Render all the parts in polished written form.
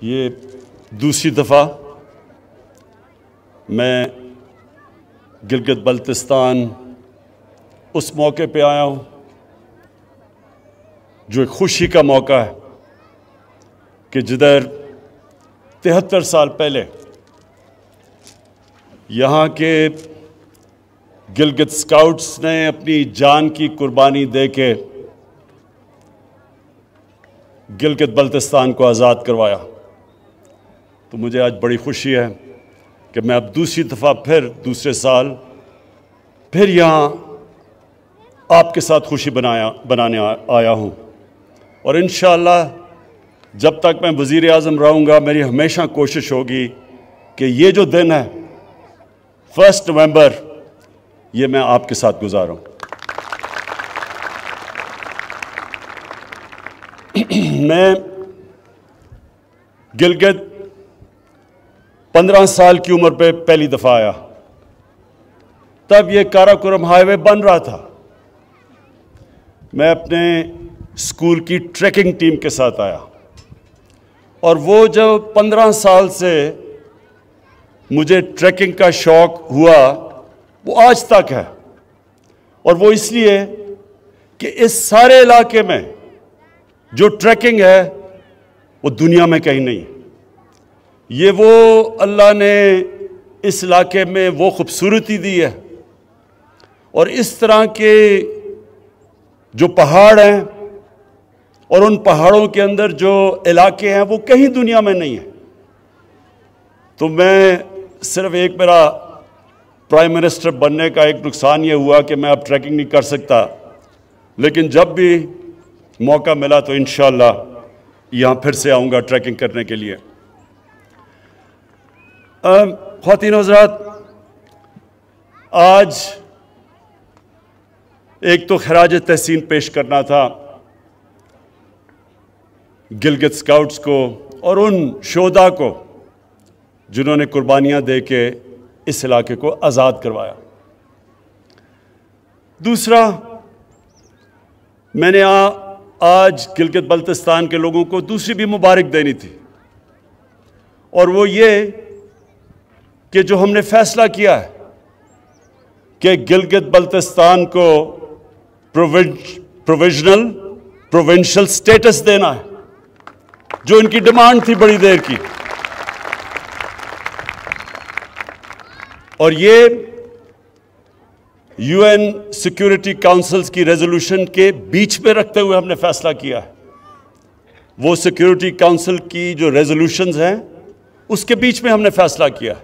یہ دوسری دفعہ میں گلگت بلتستان اس موقع پہ آیا ہوں جو ایک خوشی کا موقع ہے کہ جدھر 73 سال پہلے یہاں کے گلگت اسکاؤٹس نے اپنی جان کی قربانی دے کے گلگت بلتستان کو آزاد کروایا، تو مجھے آج بڑی خوشی ہے کہ میں اب دوسری دفعہ دوسرے سال پھر یہاں آپ کے ساتھ خوشی بنانے آیا ہوں، اور انشاءاللہ جب تک میں وزیر اعظم رہوں گا میری ہمیشہ کوشش ہوگی کہ یہ جو دن ہے 1 نومبر یہ میں آپ کے ساتھ گزاروں۔ میں گلگت 15 سال کی عمر پہ پہلی دفعہ آیا، تب یہ کاراکورم ہائی وے بن رہا تھا۔ میں اپنے اسکول کی ٹریکنگ ٹیم کے ساتھ آیا، اور وہ جو 15 سال سے مجھے ٹریکنگ کا شوق ہوا وہ آج تک ہے، اور وہ اس لیے کہ اس سارے علاقے میں جو ٹریکنگ ہے وہ دنیا میں کہیں نہیں۔ یہ وہ اللہ نے اس علاقے میں وہ خوبصورتی دی ہے، اور اس طرح کے جو پہاڑ ہیں اور ان پہاڑوں کے اندر جو علاقے ہیں وہ کہیں دنیا میں نہیں ہیں۔ تو میں صرف ایک میرا پرائم منسٹر بننے کا ایک نقصان یہ ہوا کہ میں اب ٹریکنگ نہیں کر سکتا، لیکن جب بھی موقع ملا تو انشاءاللہ یہاں پھر سے آؤں گا ٹریکنگ کرنے کے لیے۔ خواتین و حضرات، آج ایک تو خراج تحسین پیش کرنا تھا گلگت اسکاؤٹس کو اور ان شہداء کو جنہوں نے قربانیاں دے کے اس علاقے کو آزاد کروایا۔ دوسرا، میں نے آج گلگت بلتستان کے لوگوں کو دوسری بھی مبارک دینی تھی، اور وہ یہ کہ جو ہم نے فیصلہ کیا ہے کہ گلگت بلتستان کو پروونشل سٹیٹس دینا ہے، جو ان کی ڈیمانڈ تھی بڑی دیر کی، اور یہ یو این سیکیورٹی کاؤنسلز کی ریزولوشن کے بیچ میں رکھتے ہوئے ہم نے فیصلہ کیا ہے۔ وہ سیکیورٹی کاؤنسل کی جو ریزولوشنز ہیں اس کے بیچ میں ہم نے فیصلہ کیا ہے،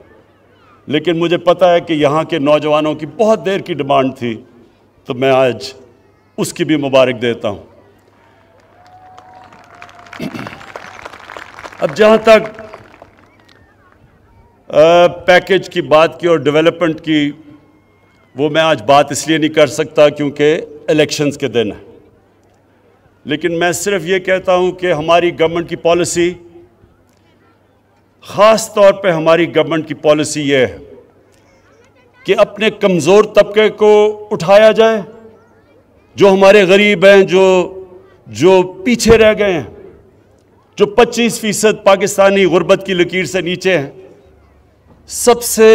لیکن مجھے پتہ ہے کہ یہاں کے نوجوانوں کی بہت دیر کی ڈیمانڈ تھی، تو میں آج اس کی بھی مبارک دیتا ہوں۔ اب جہاں تک پیکج کی بات کی اور ڈیولپمنٹ کی، وہ میں آج بات اس لیے نہیں کر سکتا کیونکہ الیکشنز کے دن ہے، لیکن میں صرف یہ کہتا ہوں کہ ہماری گورنمنٹ کی پالیسی، خاص طور پہ ہماری گورنمنٹ کی پالیسی یہ ہے کہ اپنے کمزور طبقے کو اٹھایا جائے، جو ہمارے غریب ہیں، جو پیچھے رہ گئے ہیں، جو 25% پاکستانی غربت کی لکیر سے نیچے ہیں۔ سب سے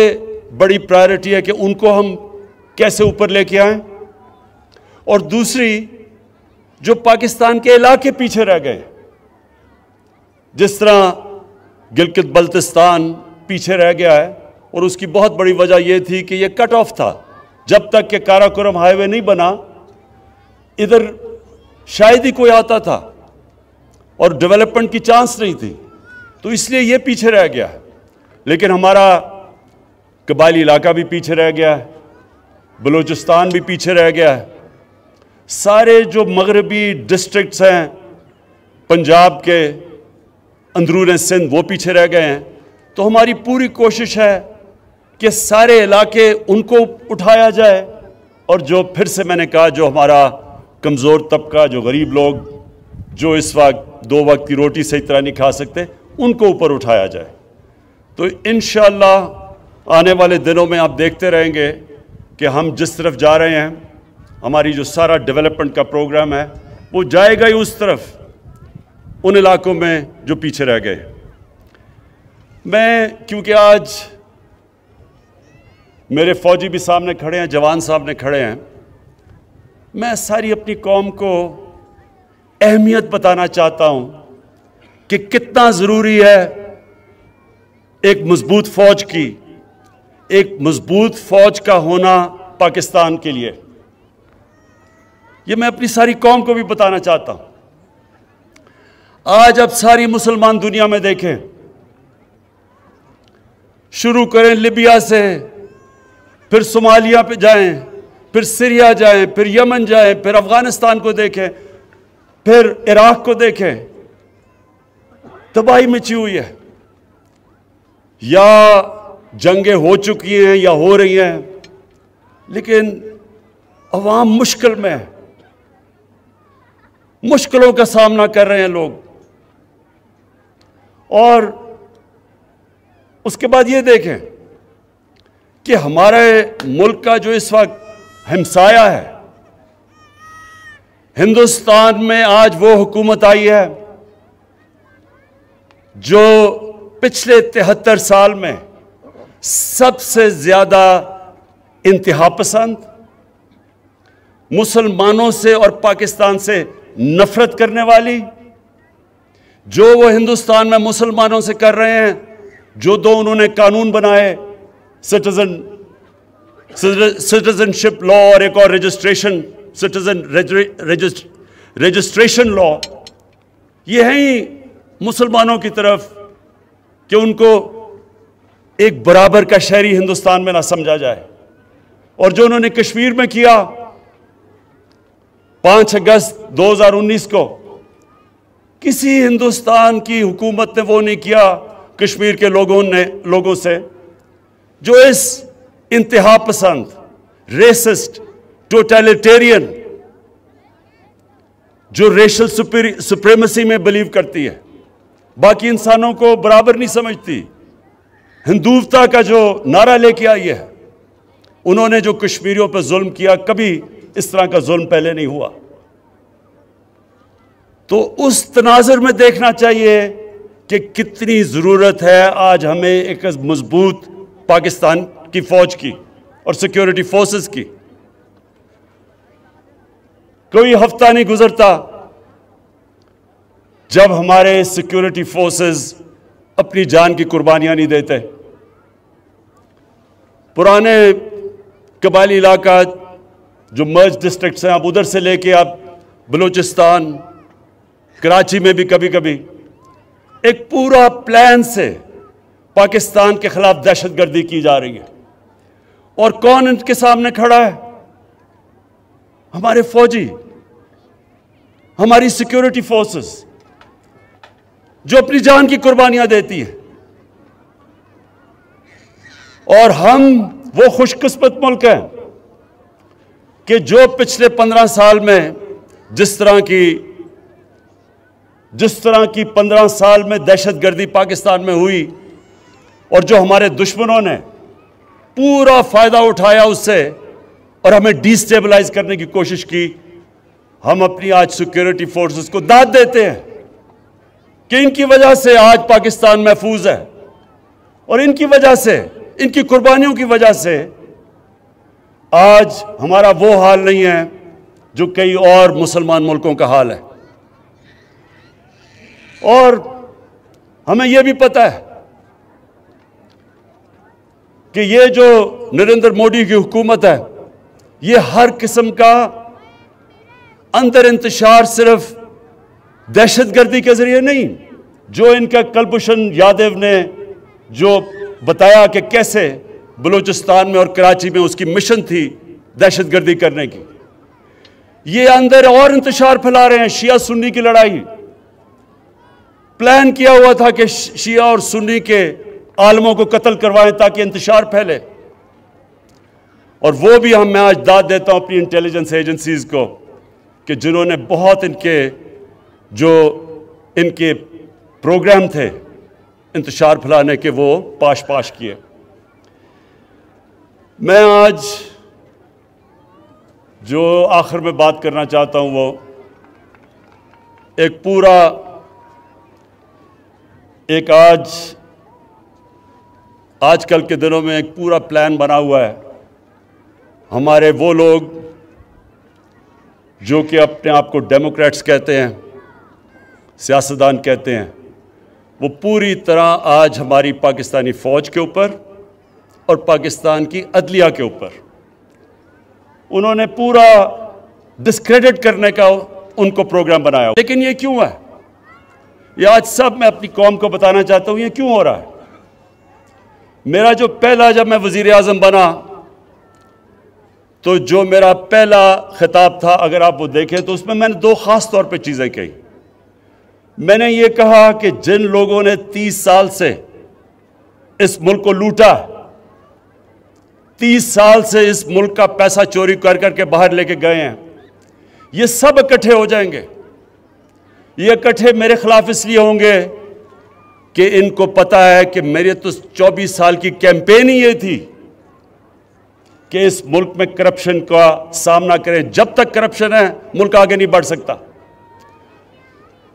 بڑی پرائرٹی ہے کہ ان کو ہم کیسے اوپر لے کے آئیں، اور دوسری جو پاکستان کے علاقے پیچھے رہ گئے، جس طرح گلگت بلتستان پیچھے رہ گیا ہے، اور اس کی بہت بڑی وجہ یہ تھی کہ یہ کٹ آف تھا۔ جب تک کہ کاراکورم ہائی وے نہیں بنا ادھر شاید ہی کوئی آتا تھا اور ڈیولپمنٹ کی چانس نہیں تھی، تو اس لیے یہ پیچھے رہ گیا ہے۔ لیکن ہمارا قبائلی علاقہ بھی پیچھے رہ گیا ہے، بلوچستان بھی پیچھے رہ گیا ہے، سارے جو مغربی ڈسٹرکٹس ہیں پنجاب کے اندرون سندھ وہ پیچھے رہ گئے ہیں۔ تو ہماری پوری کوشش ہے کہ سارے علاقے ان کو اٹھایا جائے، اور جو پھر سے میں نے کہا جو ہمارا کمزور طبقہ، جو غریب لوگ، جو اس وقت 2 وقت کی روٹی صحیح طرح نہیں کھا سکتے، ان کو اوپر اٹھایا جائے۔ تو انشاءاللہ آنے والے دنوں میں آپ دیکھتے رہیں گے کہ ہم جس طرف جا رہے ہیں، ہماری جو سارا ڈیولپمنٹ کا پروگرام ہے وہ جائے گا ہی اس طرف، ان علاقوں میں جو پیچھے رہ گئے۔ میں کیونکہ آج میرے فوجی بھی سامنے کھڑے ہیں، جوان سامنے کھڑے ہیں، میں ساری اپنی قوم کو اہمیت بتانا چاہتا ہوں کہ کتنا ضروری ہے ایک مضبوط فوج کی، ایک مضبوط فوج کا ہونا پاکستان کے لیے۔ یہ میں اپنی ساری قوم کو بھی بتانا چاہتا ہوں۔ آج اب ساری مسلمان دنیا میں دیکھیں، شروع کریں لیبیا سے، پھر صومالیہ پہ جائیں، پھر سیریا جائیں، پھر یمن جائیں، پھر افغانستان کو دیکھیں، پھر عراق کو دیکھیں، تباہی مچی ہوئی ہے، یا جنگیں ہو چکی ہیں یا ہو رہی ہیں، لیکن عوام مشکل میں ہے، مشکلوں کا سامنا کر رہے ہیں لوگ۔ اور اس کے بعد یہ دیکھیں کہ ہمارے ملک کا جو اس وقت ہمسایہ ہے، ہندوستان میں آج وہ حکومت آئی ہے جو پچھلے 73 سال میں سب سے زیادہ انتہا پسند، مسلمانوں سے اور پاکستان سے نفرت کرنے والی، جو وہ ہندوستان میں مسلمانوں سے کر رہے ہیں، جو دو انہوں نے قانون بنائے، سٹیزن شپ لا اور ایک اور رجسٹریشن لا، یہ ہیں ہی مسلمانوں کی طرف کہ ان کو ایک برابر کا شہری ہندوستان میں نہ سمجھا جائے۔ اور جو انہوں نے کشمیر میں کیا 5 اگست 2019 کو، کسی ہندوستان کی حکومت نے وہ نہیں کیا کشمیر کے لوگوں سے جو اس انتہا پسند، ریسسٹ، ٹوٹیلیٹیرین، جو ریشل سپریمیسی میں بلیو کرتی ہے، باقی انسانوں کو برابر نہیں سمجھتی، ہندوتا کا جو نعرہ لے کے آئی ہے، انہوں نے جو کشمیریوں پہ ظلم کیا، کبھی اس طرح کا ظلم پہلے نہیں ہوا۔ تو اس تناظر میں دیکھنا چاہیے کہ کتنی ضرورت ہے آج ہمیں ایک مضبوط پاکستان کی فوج کی اور سیکیورٹی فورسز کی۔ کوئی ہفتہ نہیں گزرتا جب ہمارے سیکیورٹی فورسز اپنی جان کی قربانیاں نہیں دیتے۔ پرانے قبائلی علاقہ جو مرج ڈسٹرکٹس ہیں، اب ادھر سے لے کے اب بلوچستان، کراچی میں بھی کبھی کبھی ایک پورا پلان سے پاکستان کے خلاف دہشت گردی کی جا رہی ہے۔ اور کون ان کے سامنے کھڑا ہے؟ ہمارے فوجی، ہماری سیکیورٹی فورسز، جو اپنی جان کی قربانیاں دیتی ہیں۔ اور ہم وہ خوش قسمت ملک ہیں کہ جو پچھلے 15 سال میں جس طرح کی 15 سال میں دہشت گردی پاکستان میں ہوئی، اور جو ہمارے دشمنوں نے پورا فائدہ اٹھایا اس سے اور ہمیں ڈی سٹیبلائز کرنے کی کوشش کی، ہم اپنی آج سیکیورٹی فورسز کو داد دیتے ہیں کہ ان کی وجہ سے آج پاکستان محفوظ ہے، اور ان کی وجہ سے، ان کی قربانیوں کی وجہ سے آج ہمارا وہ حال نہیں ہے جو کئی اور مسلمان ملکوں کا حال ہے۔ اور ہمیں یہ بھی پتہ ہے کہ یہ جو نریندر مودی کی حکومت ہے، یہ ہر قسم کا اندر انتشار صرف دہشت گردی کے ذریعے نہیں، جو ان کا کلبھوشن یادو نے جو بتایا کہ کیسے بلوچستان میں اور کراچی میں اس کی مشن تھی دہشت گردی کرنے کی، یہ اندر اور انتشار پھیلا رہے ہیں۔ شیعہ سنی کی لڑائی، پلان کیا ہوا تھا کہ شیعہ اور سنی کے عالموں کو قتل کروائیں تاکہ انتشار پھیلے۔ اور وہ بھی میں آج داد دیتا ہوں اپنی انٹیلیجنس ایجنسیز کو کہ جنہوں نے بہت ان کے پروگرام تھے انتشار پھیلانے کے، وہ پاش کیے۔ میں آج جو آخر میں بات کرنا چاہتا ہوں وہ ایک آج آج کل کے دنوں میں ایک پورا پلان بنا ہوا ہے. ہمارے وہ لوگ جو کہ اپنے آپ کو ڈیموکریٹس کہتے ہیں, سیاستدان کہتے ہیں, وہ پوری طرح آج ہماری پاکستانی فوج کے اوپر اور پاکستان کی عدلیہ کے اوپر انہوں نے پورا ڈسکریڈٹ کرنے کا ان کو پروگرام بنایا. لیکن یہ کیوں ہے؟ یہ آج سب میں اپنی قوم کو بتانا چاہتا ہوں یہ کیوں ہو رہا ہے. میرا جو پہلا جب میں وزیر اعظم بنا تو جو میرا پہلا خطاب تھا, اگر آپ وہ دیکھیں تو اس میں نے دو خاص طور پہ چیزیں کہی. میں نے یہ کہا کہ جن لوگوں نے 30 سال سے اس ملک کو لوٹا, 30 سال سے اس ملک کا پیسہ چوری کر کر کے باہر لے کے گئے ہیں, یہ سب اکٹھے ہو جائیں گے. یہ اکٹھے میرے خلاف اس لیے ہوں گے کہ ان کو پتا ہے کہ میرے تو 24 سال کی کیمپین ہی یہ تھی کہ اس ملک میں کرپشن کا سامنا کریں. جب تک کرپشن ہے ملک آگے نہیں بڑھ سکتا.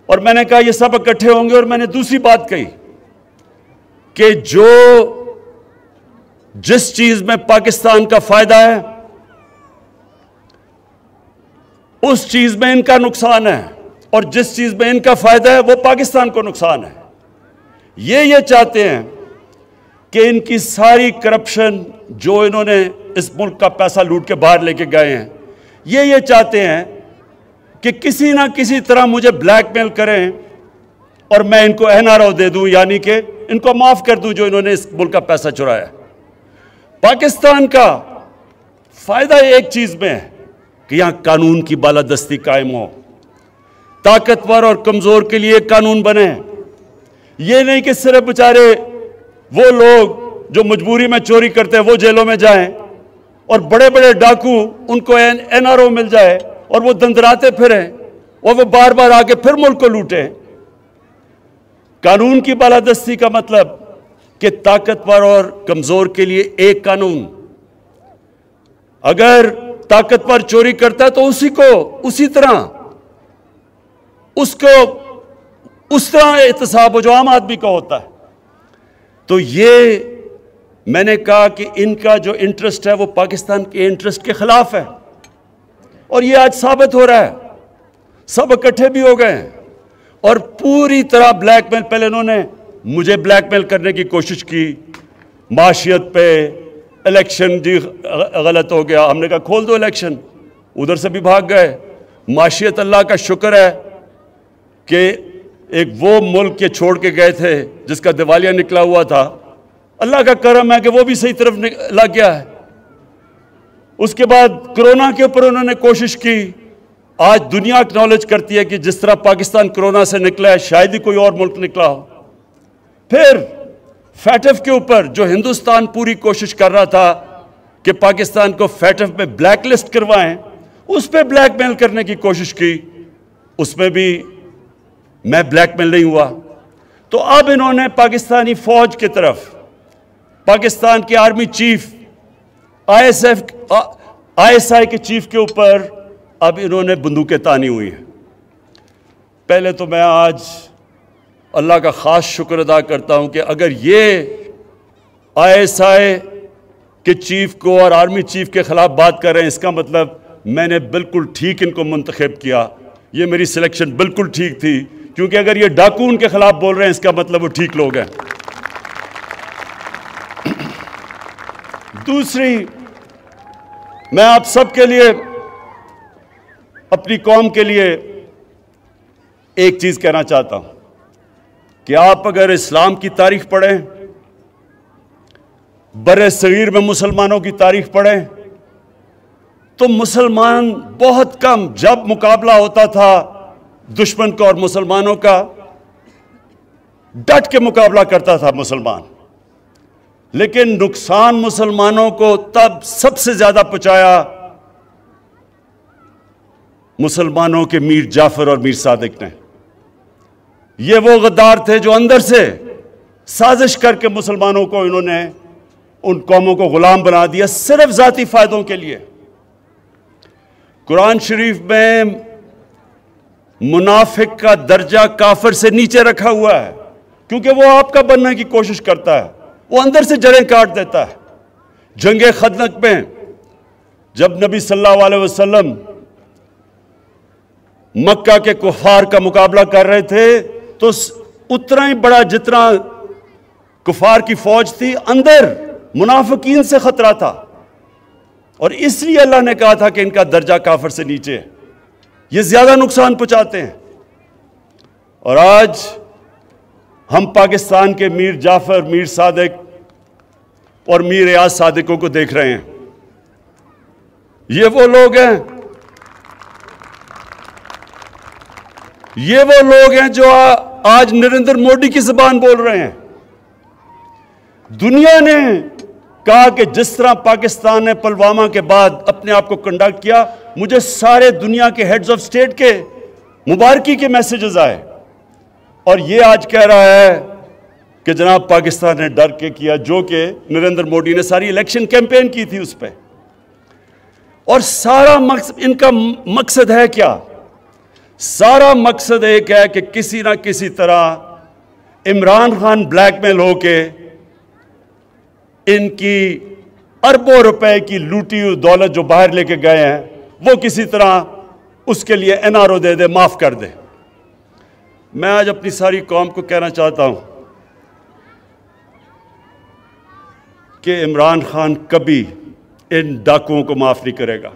اور میں نے کہا یہ سب اکٹھے ہوں گے. اور میں نے دوسری بات کہی کہ جس چیز میں پاکستان کا فائدہ ہے اس چیز میں ان کا نقصان ہے, اور جس چیز میں ان کا فائدہ ہے وہ پاکستان کو نقصان ہے. یہ چاہتے ہیں کہ ان کی ساری کرپشن جو انہوں نے اس ملک کا پیسہ لوٹ کے باہر لے کے گئے ہیں, یہ چاہتے ہیں کہ کسی نہ کسی طرح مجھے بلیک میل کریں اور میں ان کو NRO دے دوں, یعنی کہ ان کو معاف کر دوں جو انہوں نے اس ملک کا پیسہ چرایا. پاکستان کا فائدہ ایک چیز میں ہے کہ یہاں قانون کی بالادستی قائم ہو, طاقتور اور کمزور کے لیے قانون بنے. یہ نہیں کہ صرف بیچارے وہ لوگ جو مجبوری میں چوری کرتے ہیں وہ جیلوں میں جائیں اور بڑے بڑے ڈاکو ان کو NRO مل جائے اور وہ دندراتے پھریں اور وہ بار بار آ کے پھر ملک کو لوٹیں. قانون کی بالادستی کا مطلب کہ طاقتور اور کمزور کے لیے ایک قانون. اگر طاقتور چوری کرتا ہے تو اسی طرح احتساب ہو جو عام آدمی کا ہوتا ہے. تو یہ میں نے کہا کہ ان کا جو انٹرسٹ ہے وہ پاکستان کے انٹرسٹ کے خلاف ہے, اور یہ آج ثابت ہو رہا ہے. سب اکٹھے بھی ہو گئے ہیں اور پوری طرح بلیک میل. پہلے انہوں نے مجھے بلیک میل کرنے کی کوشش کی معاشیت پہ, الیکشن جی غلط ہو گیا, ہم نے کہا کھول دو الیکشن, ادھر سے بھی بھاگ گئے. معاشیت اللہ کا شکر ہے کہ ایک وہ ملک کے چھوڑ کے گئے تھے جس کا دیوالیہ نکلا ہوا تھا, اللہ کا کرم ہے کہ وہ بھی صحیح طرف لگ گیا ہے. اس کے بعد کرونا کے اوپر انہوں نے کوشش کی. آج دنیا اکنالج کرتی ہے کہ جس طرح پاکستان کرونا سے نکلا ہے شاید ہی کوئی اور ملک نکلا ہو. پھر فیٹف کے اوپر جو ہندوستان پوری کوشش کر رہا تھا کہ پاکستان کو فیٹف میں بلیک لسٹ کروائیں, اس پہ بلیک میل کرنے کی کوشش کی, اس میں بھی میں بلیک میل نہیں ہوا. تو اب انہوں نے پاکستانی فوج کی طرف, پاکستان کے آرمی چیف, ISI کے چیف کے اوپر اب انہوں نے بندوقیں تانی ہوئی ہیں. پہلے تو میں آج اللہ کا خاص شکر ادا کرتا ہوں کہ اگر یہ ISI کے چیف کو اور آرمی چیف کے خلاف بات کر رہے ہیں, اس کا مطلب میں نے بالکل ٹھیک ان کو منتخب کیا. یہ میری سلیکشن بالکل ٹھیک تھی, کیونکہ اگر یہ ڈاکو ان کے خلاف بول رہے ہیں اس کا مطلب وہ ٹھیک لوگ ہیں. دوسری, میں آپ سب کے لیے, اپنی قوم کے لیے ایک چیز کہنا چاہتا ہوں کہ آپ اگر اسلام کی تاریخ پڑھیں, بر صغیر میں مسلمانوں کی تاریخ پڑھیں, تو مسلمان بہت کم, جب مقابلہ ہوتا تھا دشمن کا اور مسلمانوں کا, ڈٹ کے مقابلہ کرتا تھا مسلمان. لیکن نقصان مسلمانوں کو تب سب سے زیادہ پہنچایا مسلمانوں کے میر جعفر اور میر صادق نے. یہ وہ غدار تھے جو اندر سے سازش کر کے مسلمانوں کو انہوں نے, ان قوموں کو غلام بنا دیا صرف ذاتی فائدوں کے لیے. قرآن شریف میں منافق کا درجہ کافر سے نیچے رکھا ہوا ہے, کیونکہ وہ آپ کا بننے کی کوشش کرتا ہے. وہ اندر سے جڑیں کاٹ دیتا ہے۔ جنگ خندق میں جب نبی صلی اللہ علیہ وسلم مکہ کے کفار کا مقابلہ کر رہے تھے تو اتنا ہی بڑا جتنا کفار کی فوج تھی، اندر منافقین سے خطرہ تھا، اور اس لیے اللہ نے کہا تھا کہ ان کا درجہ کافر سے نیچے ہے، یہ زیادہ نقصان پہنچاتے ہیں۔ اور آج ہم پاکستان کے میر جعفر، میر صادق اور میر ریاض صادقوں کو دیکھ رہے ہیں۔ یہ وہ لوگ ہیں، یہ وہ لوگ ہیں جو آج نریندر مودی کی زبان بول رہے ہیں۔ دنیا نے کہا کہ جس طرح پاکستان نے پلوامہ کے بعد اپنے آپ کو کنڈکٹ کیا، مجھے سارے دنیا کے ہیڈز آف سٹیٹ کے مبارکی کے میسیجز آئے، اور یہ آج کہہ رہا ہے کہ جناب پاکستان نے ڈر کے کیا، جو کہ نریندر مودی نے ساری الیکشن کیمپین کی تھی اس پہ۔ اور سارا مقصد ان کا مقصد ہے کیا؟ سارا مقصد ایک ہے کہ کسی نہ کسی طرح عمران خان بلیک میل ہو کے ان کی اربوں روپے کی لوٹی ہوئی دولت جو باہر لے کے گئے ہیں، وہ کسی طرح اس کے لیے NRO دے دے، معاف کر دے۔ میں آج اپنی ساری قوم کو کہنا چاہتا ہوں کہ عمران خان کبھی ان ڈاکوؤں کو معاف نہیں کرے گا،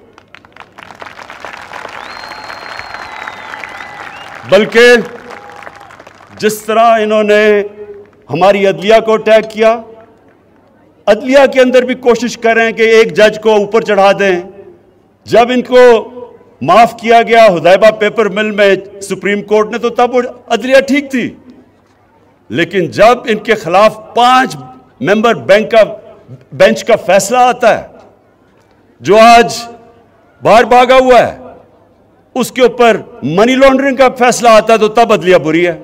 بلکہ جس طرح انہوں نے ہماری عدلیہ کو اٹیک کیا، عدلیہ کے اندر بھی کوشش کریں کہ ایک جج کو اوپر چڑھا دیں۔ جب ان کو معاف کیا گیا حدیبہ پیپر مل میں سپریم کورٹ نے، تو تب عدلیہ ٹھیک تھی، لیکن جب ان کے خلاف 5 ممبر بینچ کا فیصلہ آتا ہے جو آج باہر بھاگا ہوا ہے، اس کے اوپر منی لانڈرنگ کا فیصلہ آتا ہے، تو تب عدلیہ بری ہے۔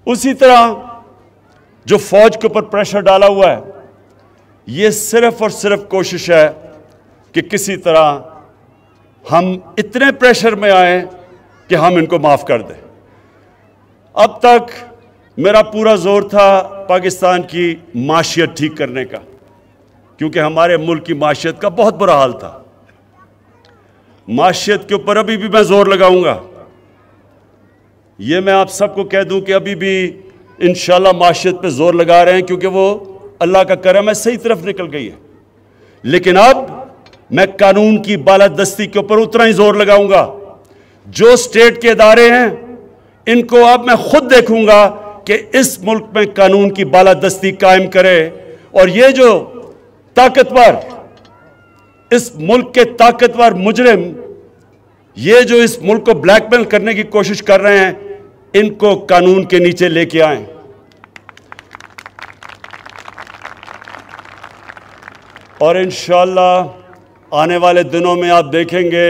اسی طرح جو فوج کے اوپر پریشر ڈالا ہوا ہے، یہ صرف اور صرف کوشش ہے کہ کسی طرح ہم اتنے پریشر میں آئیں کہ ہم ان کو معاف کر دیں۔ اب تک میرا پورا زور تھا پاکستان کی معیشت ٹھیک کرنے کا، کیونکہ ہمارے ملک کی معیشت کا بہت برا حال تھا۔ معیشت کے اوپر ابھی بھی میں زور لگاؤں گا۔ یہ میں آپ سب کو کہہ دوں کہ ابھی بھی انشاءاللہ معیشت پہ زور لگا رہے ہیں، کیونکہ وہ اللہ کا کرم ہے، صحیح طرف نکل گئی ہے۔ لیکن اب میں قانون کی بالادستی کے اوپر اتنا ہی زور لگاؤں گا۔ جو اسٹیٹ کے ادارے ہیں، ان کو اب میں خود دیکھوں گا کہ اس ملک میں قانون کی بالادستی قائم کرے، اور یہ جو طاقتور، اس ملک کے طاقتور مجرم، یہ جو اس ملک کو بلیک میل کرنے کی کوشش کر رہے ہیں، ان کو قانون کے نیچے لے کے آئیں۔ اور انشاءاللہ آنے والے دنوں میں آپ دیکھیں گے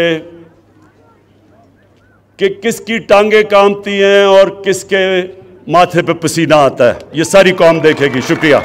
کہ کس کی ٹانگیں کامتی ہیں اور کس کے ماتھے پہ پسینہ آتا ہے۔ یہ ساری قوم دیکھے گی۔ شکریہ۔